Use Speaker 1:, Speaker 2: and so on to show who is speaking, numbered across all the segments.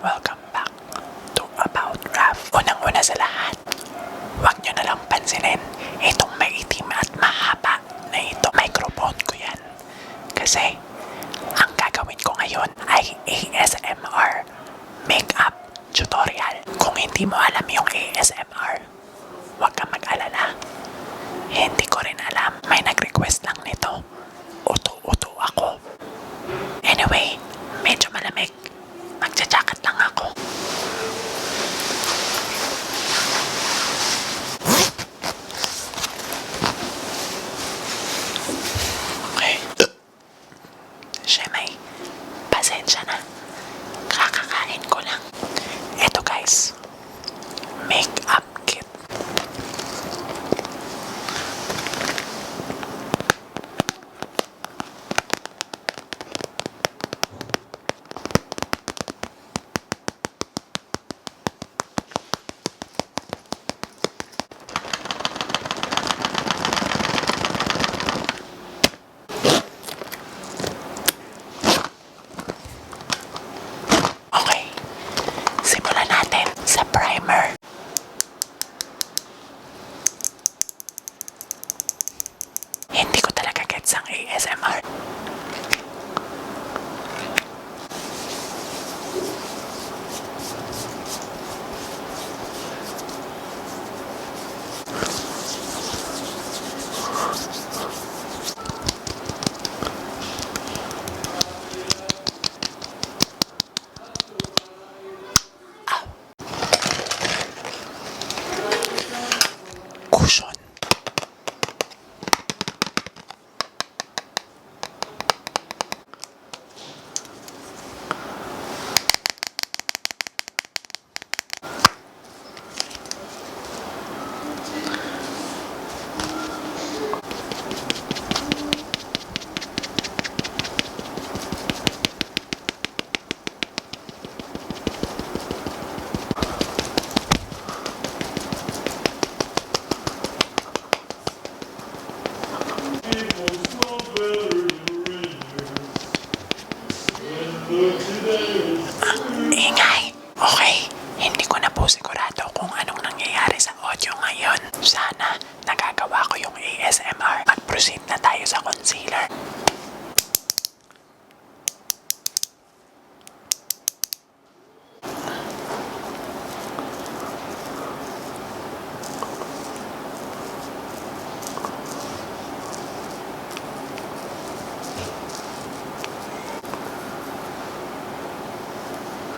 Speaker 1: welcome back to About Raf. Unang-una sa lahat, huwag nyo nalang pansinin itong maitim at mahaba na ito. Microphone ko yan. Kasi, ang gagawin ko ngayon ay ASMR makeup tutorial. Kung hindi mo alam yung ASMR, huwag kang mag-alala. Hindi ko rin alam. May nag-request lang nito. Uto-uto ako. Anyway, medyo malamig. Magja-jacket lang ako. Okay. Syemay, pasensya na. Kakakain ko lang. Eto guys, make-up kit. Okay, simulan natin sa primer. Hindi ko talaga gets ang ASMR. Cushion. Ingay. Okay, hindi ko na po sigurado kung anong nangyayari sa audio ngayon. Sana nagagawa ko yung ASMR. Mag-proceed na tayo sa concealer.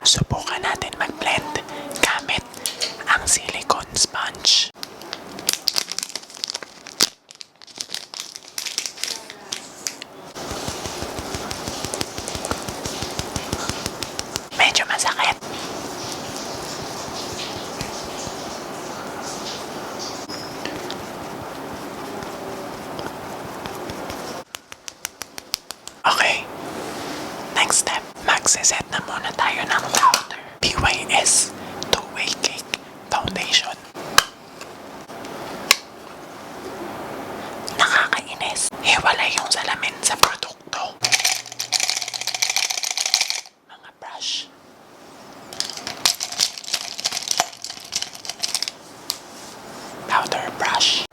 Speaker 1: Subukan natin mag-blend gamit ang silicone sponge. Medyo masakit. Okay. Next step, magsiset na muna tayo ng powder. BYS Two-Way Cake Foundation. Nakakainis. Hiwalay yung salamin sa produkto. Mga brush. Powder brush.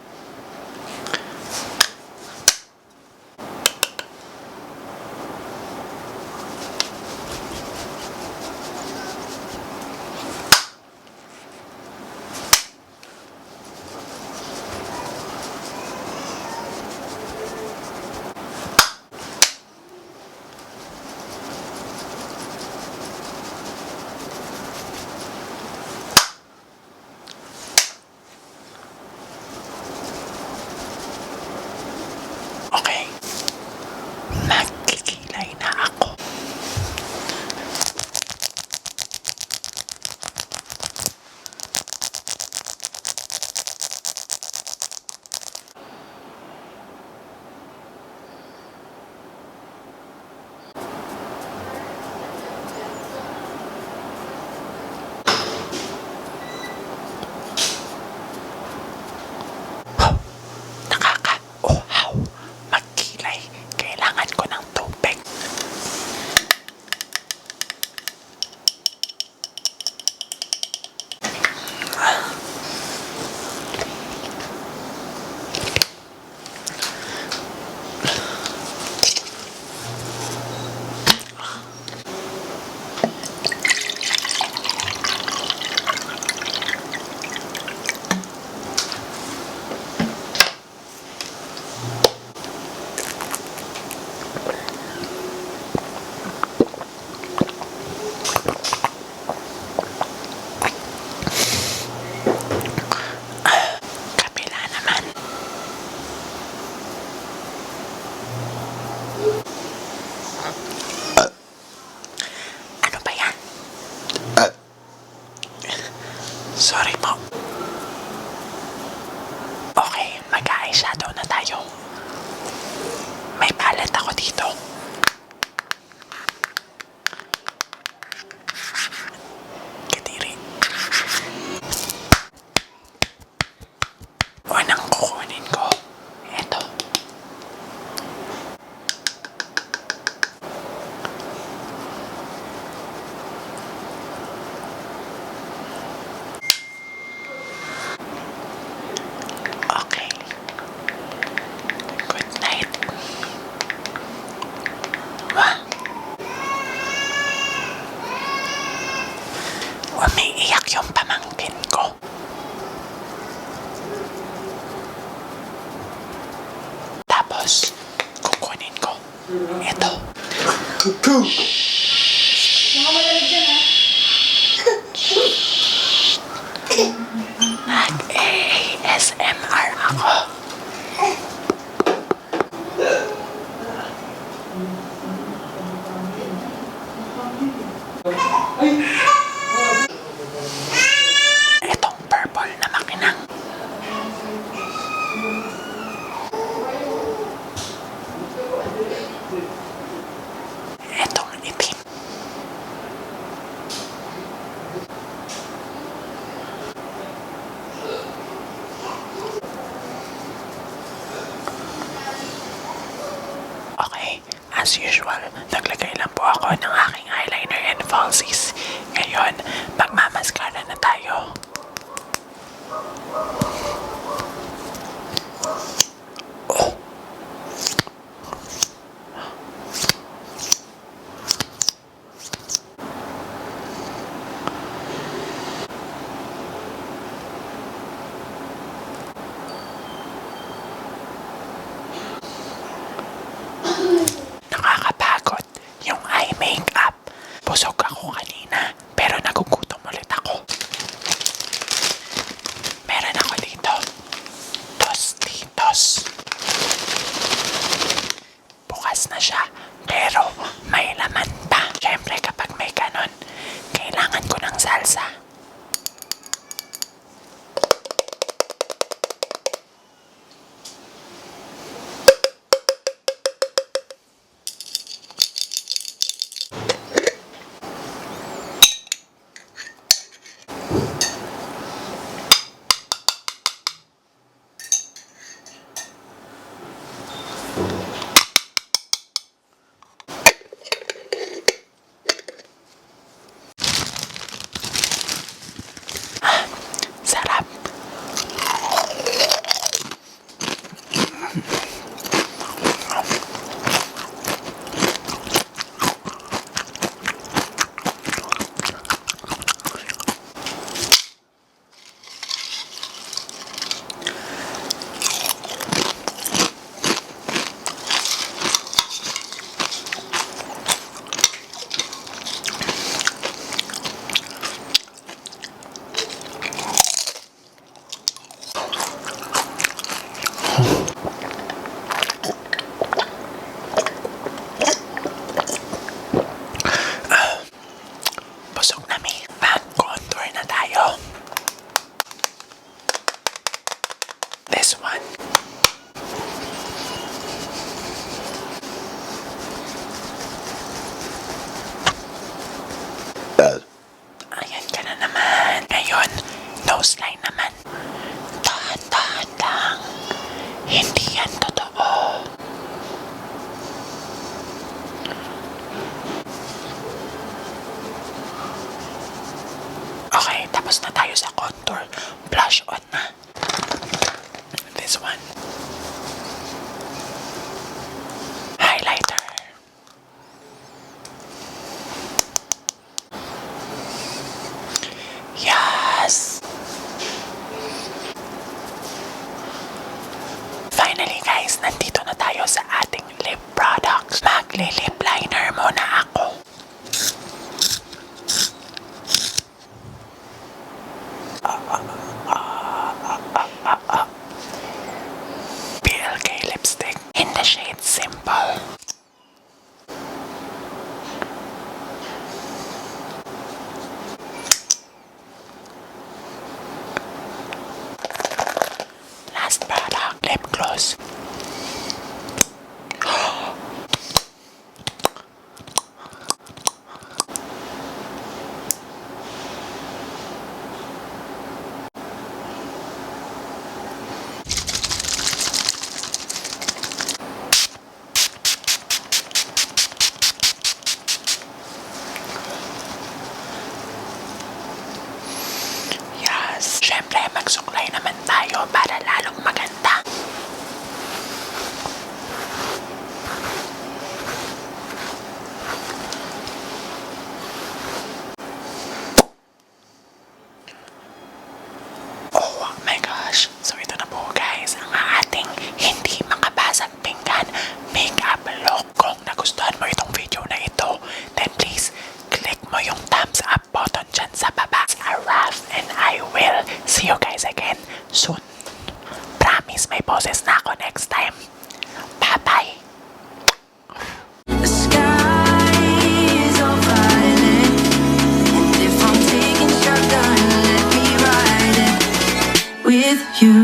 Speaker 1: Sorry po. Okay, mag-eyeshadow na tayo. May palette ako dito. Kadiri. Unang kukunin ko. Ito. Okay. Good night. Wow. Umiiyak yung pamangkin ko. Tapos, kukunin ko. Ito. Nag-ASMR ako. Itong purple na makinang. Itong itim. Okay, as usual, naglagay lang po ako ng aking eyeliner and falsies. Ngayon, magmamaskara na tayo. Oh. Nakakapagod yung eye makeup. Busog ako kanina, pero nagugutom ulit ako. Meron ako dito. Tostitos. Bukas na siya, pero may laman pa. Siyempre kapag may ganon, kailangan ko ng salsa. Sarap. Busog na mi. Mag-contour na tayo. This one. Ayan ka na naman. Ngayon, nose line naman. Tahan-tahan lang. Hindi yan totoo. Okay, tapos na tayo sa contour. Blush on na. This one. Highlighter. video para lalong maganda. Oh my gosh! So ito na po guys, ang ating hindi makabasag pinggan makeup look. Kung nagustuhan mo itong video na ito, then please click mo yung thumbs up button dyan sa baba. It's a wrap and I will see you guys again soon. Promise may boses na ako next time. Bye-bye!
Speaker 2: The sky is all violet, and if I'm taking shotgun, let me ride it with you.